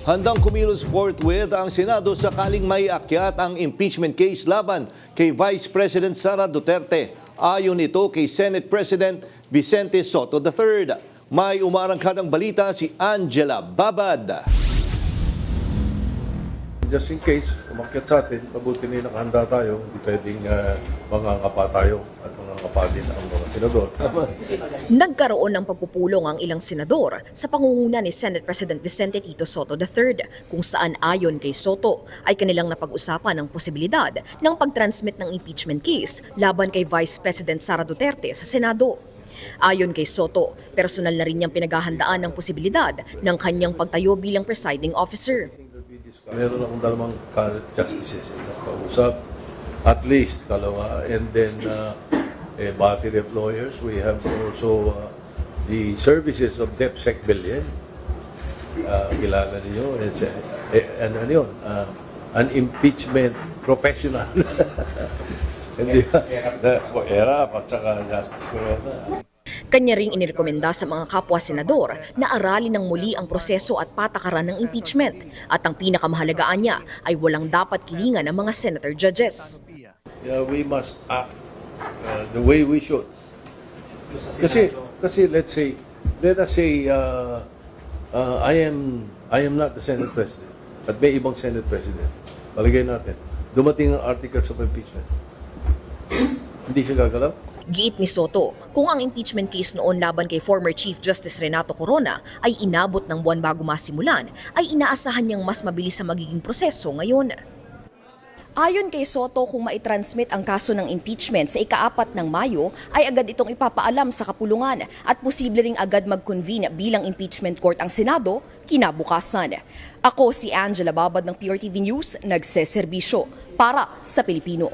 Handang kumilos forthwith ang Senado sakaling may akyat ang impeachment case laban kay Vice President Sara Duterte. Ayon ito kay Senate President Vicente Sotto III. May umarangkadang balita si Angela Babad. Just in case, umakyat sa atin, mabuti na nakahanda tayo, hindi pwedeng mangangapa tayo at mangangapa din ang mga senador. Nagkaroon ng pagpupulong ang ilang senador sa pangunguna ni Senate President Vicente Tito Sotto III kung saan ayon kay Sotto ay kanilang napag-usapan ang posibilidad ng pag-transmit ng impeachment case laban kay Vice President Sara Duterte sa Senado. Ayon kay Sotto, personal na rin niyang pinaghahandaan ng posibilidad ng kanyang pagtayo bilang presiding officer. Meron akong dalawang justices na kausap, at least dalawa, and then a battery of lawyers. We have also the services of DepSec Billion. Kilala niyo, it's an impeachment professional. Hindi era at saka Justice Corona. Kanya ring inirekomenda sa mga kapwa senador na aralin ng muli ang proseso at patakaran ng impeachment at ang pinakamahalagaan niya ay walang dapat kilingan ng mga senator judges. We must act the way we should. Kasi let us say I am not the Senate President, but may ibang Senate President. Palagay natin, dumating ang articles of impeachment. Hindi siya gagalaw? Giit ni Sotto, kung ang impeachment case noon laban kay former Chief Justice Renato Corona ay inabot ng buwan bago masimulan, ay inaasahan niyang mas mabilis ang magiging proseso ngayon. Ayon kay Sotto, kung maitransmit ang kaso ng impeachment sa ika-4 ng Mayo, ay agad itong ipapaalam sa kapulungan at posible ring agad mag-convene bilang impeachment court ang Senado kinabukasan. Ako si Angela Babad ng PRTV News, nagseserbisyo para sa Pilipino.